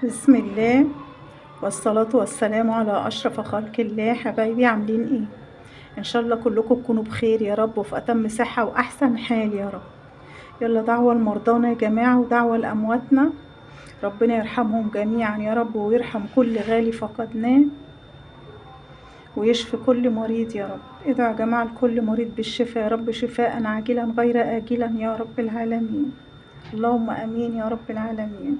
بسم الله والصلاة والسلام على أشرف خلق الله. حبايبي عاملين ايه؟ ان شاء الله كلكم تكونوا بخير يا رب وفي أتم صحة وأحسن حال يا رب. يلا دعوة لمرضانا يا جماعة ودعوة لأمواتنا، ربنا يرحمهم جميعا يا رب ويرحم كل غالي فقدناه ويشفي كل مريض يا رب. ادعوا يا جماعة لكل مريض بالشفاء يا رب، شفاء عاجلا غير آجلا يا رب العالمين. اللهم امين يا رب العالمين.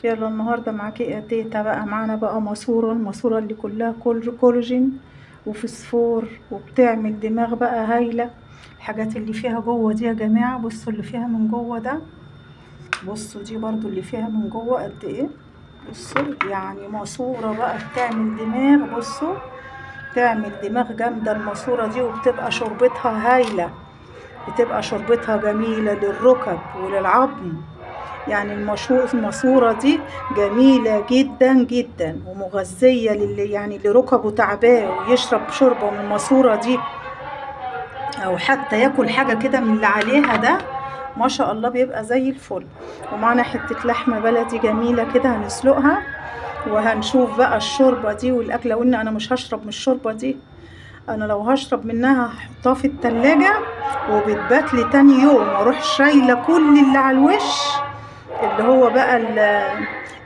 يلا النهارده معاكي يا تيتا بقى، معانا بقى الماسوره اللي كلها كولاجين وفسفور وبتعمل دماغ بقى هايله. الحاجات اللي فيها جوه دي يا جماعه، بصوا اللي فيها من جوه ده، بصوا دي برضو اللي فيها من جوه قد ايه. بصوا يعني ماسوره بقى بتعمل دماغ، بصوا تعمل دماغ جامده الماسوره دي، وبتبقى شربتها هايله، بتبقى شربتها جميله للركب وللعظم. يعني الماسورة دي جميلة جدا جدا ومغذية للي يعني اللي ركبه تعباه ويشرب شوربة من الماسورة دي، او حتى ياكل حاجة كده من اللي عليها ده، ما شاء الله بيبقى زي الفل. ومعنا حتة لحمة بلدي جميلة كده هنسلقها، وهنشوف بقى الشوربة دي والاكل. وان انا مش هشرب من الشوربة دي، انا لو هشرب منها هحطها في التلاجة وبتبات لي تاني يوم، واروح شايلة كل اللي على الوش، اللي هو بقى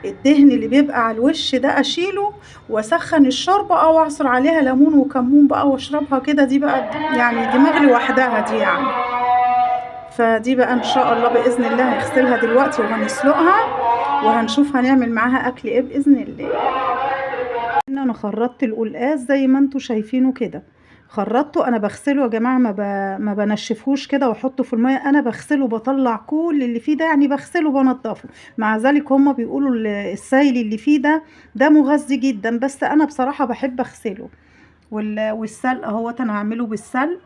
الدهن اللي بيبقى على الوش ده، اشيله واسخن الشوربه او اعصر عليها ليمون وكمون بقى واشربها كده. دي بقى يعني دماغ لوحدها دي يعني. فدي بقى ان شاء الله باذن الله هنغسلها دلوقتي وهنسلقها، وهنشوف هنعمل معاها اكل ايه باذن الله. انا خرطت القلقاس زي ما انتوا شايفينه كده، خرطته. انا بغسله يا جماعه، ما بنشفهوش كده واحطه في الميه، انا بغسله بطلع كل اللي فيه ده، يعني بغسله بنضفه. مع ذلك هما بيقولوا السائل اللي فيه ده مغذي جدا، بس انا بصراحه بحب اغسله. والسلق اهوت انا هعمله بالسلق.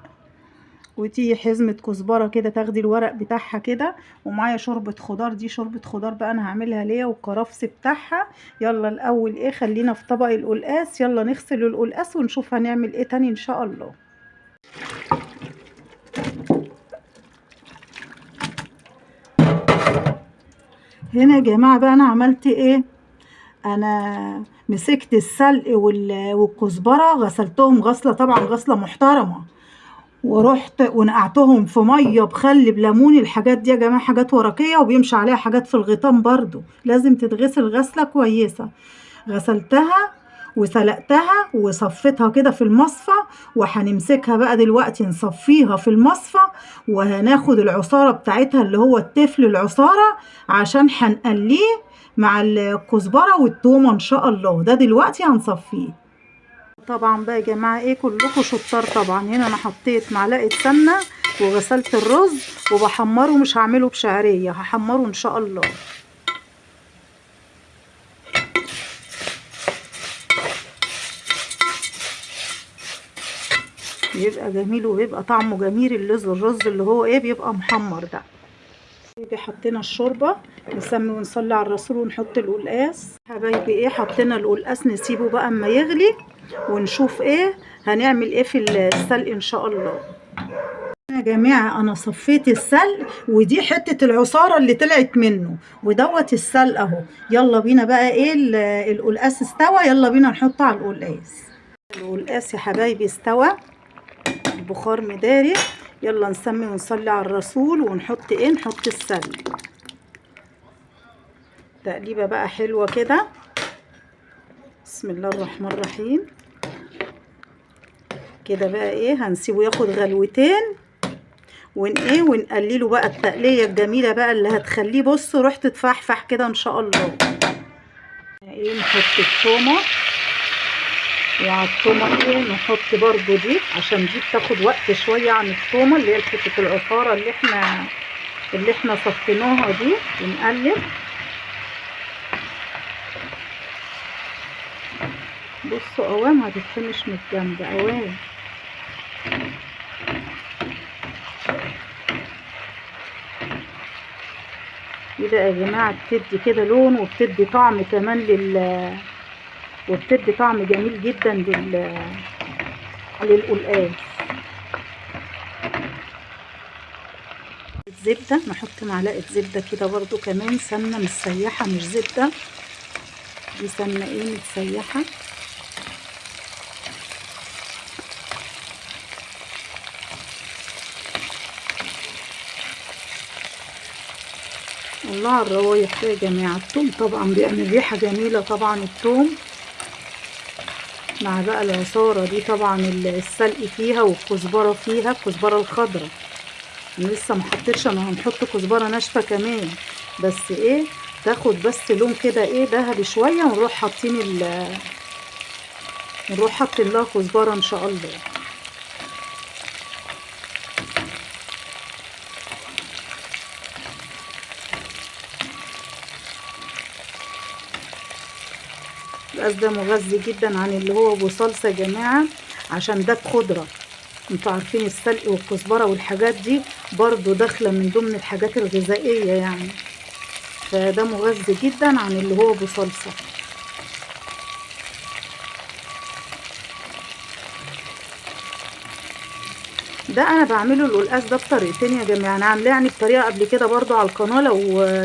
ودي حزمة كزبرة كده، تاخدي الورق بتاعها كده، ومعايا شوربة خضار، دي شوربة خضار بقى انا هعملها ليا، والكرفس بتاعها. يلا الاول ايه، خلينا في طبق القلقاس. يلا نغسل القلقاس ونشوف هنعمل ايه تاني ان شاء الله. هنا يا جماعة بقى انا عملت ايه، انا مسكت السلق والكزبرة، غسلتهم غسلة، طبعا غسلة محترمة، ورحت ونقعتهم في ميه بخل بليمون. الحاجات دي يا جماعه حاجات ورقيه وبيمشي عليها حاجات في الغيطان، برضو لازم تتغسل غسله كويسه. غسلتها وسلقتها وصفيتها كده في المصفى، وهنمسكها بقى دلوقتي نصفيها في المصفى، وهناخد العصاره بتاعتها اللي هو التفل العصاره، عشان هنقليه مع الكزبره والثومه ان شاء الله. ده دلوقتي هنصفيه. طبعا بقى يا جماعه ايه، كلكم شطار طبعا. هنا انا حطيت معلقه سمنه وغسلت الرز وبحمره، مش هعمله بشعريه، هحمره ان شاء الله. بيبقى جميل وبيبقى طعمه جميل الرز اللي هو ايه بيبقى محمر ده. حطينا الشوربه، نسمي ونصلي على الرسول ونحط القلقاس. حبايبي ايه، حطينا القلقاس نسيبه بقى اما يغلي، ونشوف ايه هنعمل ايه في السلق ان شاء الله. يا جماعة أنا صفيت السلق، ودي حتة العصارة اللي طلعت منه، ودوت السلق أهو. يلا بينا بقى إيه، القلقاس استوى، يلا بينا نحطه على القلقاس. القلقاس يا حبايبي استوى، البخار مداري. يلا نسمي ونصلي على الرسول ونحط إيه، نحط السلق. تقليبة بقى حلوة كده، بسم الله الرحمن الرحيم. كده بقى إيه، هنسيبه ياخد غلوتين ونقلله بقى التقليه الجميله بقى اللي هتخليه بصوا ريحته تفحفح كده ان شاء الله. ايه، نحط التومه، وعلى التومه ايه نحط برضو دي، عشان دي بتاخد وقت شويه عن التومه اللي هي حته العصاره اللي احنا صفيناها دي. ونقلب، بصوا قوام هتتحمش من الجنب قوام. كده يا جماعه بتدي كده لون، وبتدي طعم كمان وبتدي طعم جميل جدا للقلقاس. الزبده، نحط معلقه زبده كده برضو كمان، سمنه مش سيحه مش زبده. دي سمنة ايه متسيحة. الله على الروايح يا جماعة. التوم طبعا بيعمل ريحة جميلة طبعا التوم، مع بقى العصارة دي طبعا السلق فيها والكزبرة فيها، الكزبرة الخضراء. انا لسه محطتش، انا هنحط كزبرة ناشفة كمان، بس ايه تاخد بس لون كده ايه ذهبي شوية، ونروح حاطين نروح حاطين لها كزبرة ان شاء الله. القلقاس ده مغذي جدا عن اللي هو بصلصة يا جماعة، عشان ده بخضرة. انتوا عارفين السلق والكزبرة والحاجات دي برضو داخلة من ضمن الحاجات الغذائية يعني، فده مغذي جدا عن اللي هو بصلصة. ده انا بعمله القلقاس ده بطريقتين يا جماعه. انا عاملاه يعني بطريقه قبل كده برضو على القناه،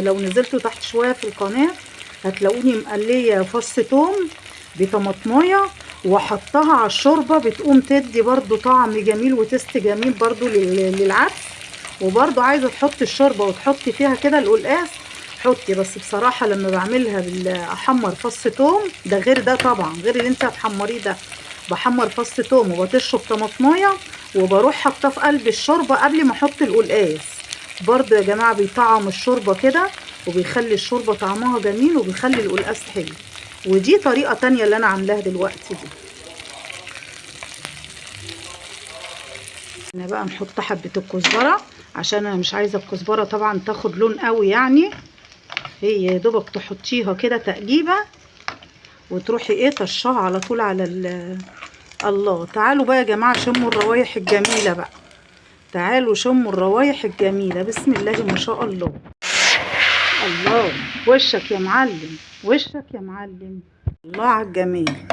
لو نزلتوا تحت شويه في القناه هتلاقوني مقليه فص توم بطماطمايه وحطها على الشوربه، بتقوم تدي برضو طعم جميل وتست جميل برضو للعدس. وبرضو عايزه تحطي الشوربه وتحطي فيها كده القلقاس حطي، بس بصراحه لما بعملها احمر فص توم ده غير ده طبعا، غير اللي انت هتحمريه ده. بحمر فص توم وبتشرب طماطمايه وبروح حاطاه في قلب الشوربه قبل ما احط القلقاس. برضو يا جماعه بيطعم الشوربه كده، وبيخلي الشوربه طعمها جميل، وبيخلي القلقاس حلو. ودي طريقه تانية اللي انا عاملاها دلوقتي دي. هنا بقى نحط حبه الكزبره، عشان انا مش عايزه الكزبره طبعا تاخد لون قوي يعني، هي يا دوبك تحطيها كده تقليبه وتروحي ايه طشاها على طول على الله. تعالوا بقى يا جماعه شموا الروايح الجميله بقى، تعالوا شموا الروايح الجميله. بسم الله ما شاء الله. الله وشك يا معلم، وشك يا معلم. الله على الجمال،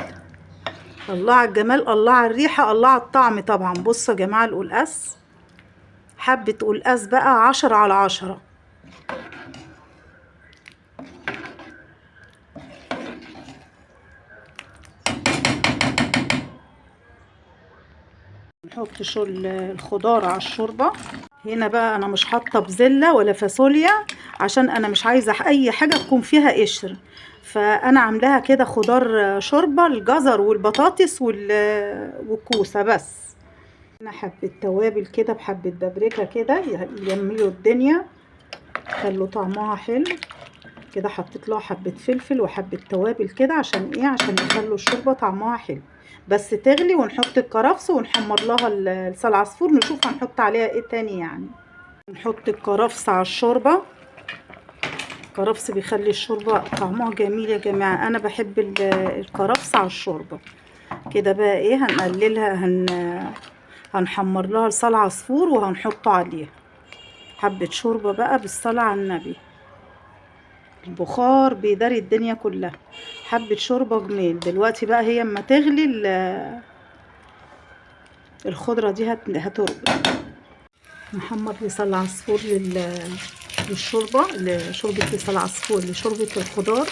الله على الجمال، الله على الريحه، الله على الطعم طبعا. بصوا يا جماعه القلقاس، حبه قلقاس بقى 10/10. نحط الخضار على الشوربه. هنا بقى انا مش حاطه بزله ولا فاصوليا، عشان انا مش عايزه اي حاجه تكون فيها قشر، فانا عاملاها كده خضار شوربه، الجزر والبطاطس والكوسه بس. هنا حبه توابل كده بحبه بابريكا كده يجملوا الدنيا، خلوا طعمها حلو كده. حطيت لها حبه فلفل وحبه توابل كده، عشان ايه؟ عشان يخلوا الشوربه طعمها حلو. بس تغلي ونحط الكرفس ونحمر لها لسان العصفور، نشوف هنحط عليها ايه تاني يعني. نحط الكرفس على الشوربه، الكرفس بيخلي الشوربه طعمها جميل يا جماعه. انا بحب الكرفس على الشوربه كده. بقى ايه هنقللها، هنحمر لها لسان العصفور وهنحط عليها حبه شوربه بقى بالصلاه على النبي. البخار بيداري الدنيا كلها. حبه شوربه جميل. دلوقتي بقى هي اما تغلي الخضره دي هتربط. نحمر لسان العصفور للشوربه، لشوربه لسان العصفور، لشوربه الخضار.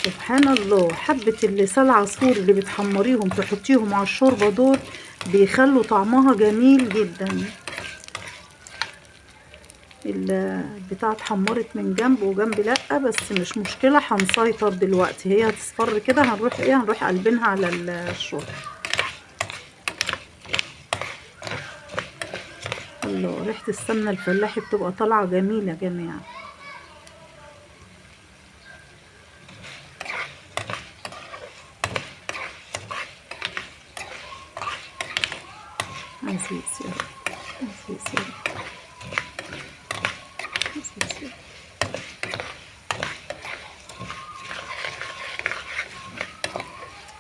سبحان الله، حبه اللسان العصفور اللي بتحمريهم تحطيهم على الشوربه دول بيخلوا طعمها جميل جدا. البتاعه اتحمرت من جنب وجنب لا، بس مش مشكله، هنسيطر دلوقتي. هي هتصفر كده، هنروح قلبينها على الشوربه. الله، ريحه السمنه الفلاحي بتبقى طالعه جميله يا جماعه. عزيز يا رب، عزيز يا رب، عزيز يا رب.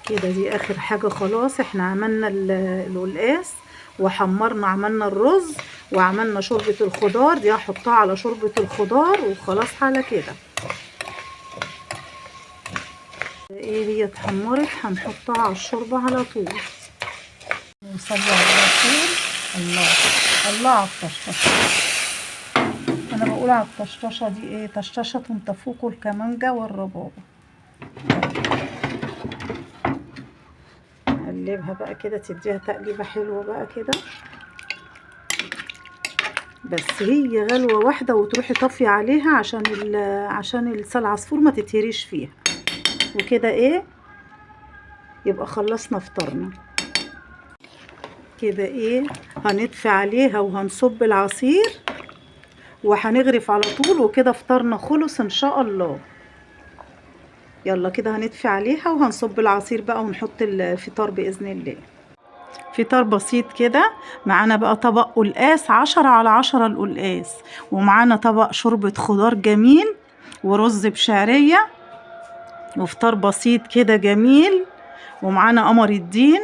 كده دي اخر حاجه خلاص. احنا عملنا القلقاس وحمرنا، عملنا الرز وعملنا شوربه الخضار. دي هحطها على شوربه الخضار وخلاص على كده. ايه هي اتحمرت، هنحطها على الشوربه على طول. نصلي على الرسول. الله، الله على الطشطشه. انا بقول بقول على الطشطشة دي ايه؟ طشطشة تفوق الكمانجة والربابة. نقلبها بقى كده، تديها تقليبة حلوة بقى كده. بس هي غلوة واحدة وتروحي طافية عليها عشان لسان العصفور ما تتهريش فيها. وكده ايه، يبقى خلصنا فطرنا كده. ايه، هنطفي عليها وهنصب العصير وهنغرف على طول، وكده فطرنا خلص ان شاء الله. يلا كده هنطفي عليها وهنصب العصير بقى ونحط الفطار بإذن الله. فطار بسيط كده. معانا بقى طبق قلقاس 10/10 القلقاس، ومعانا طبق شوربة خضار جميل ورز بشعرية، وفطار بسيط كده جميل. ومعانا قمر الدين،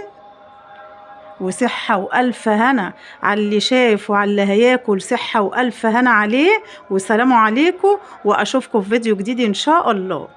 وصحة وألف هنا على اللي شايف وعلى اللي هياكل. صحة وألف هنا عليه، وسلام عليكم، وأشوفكم في فيديو جديد إن شاء الله.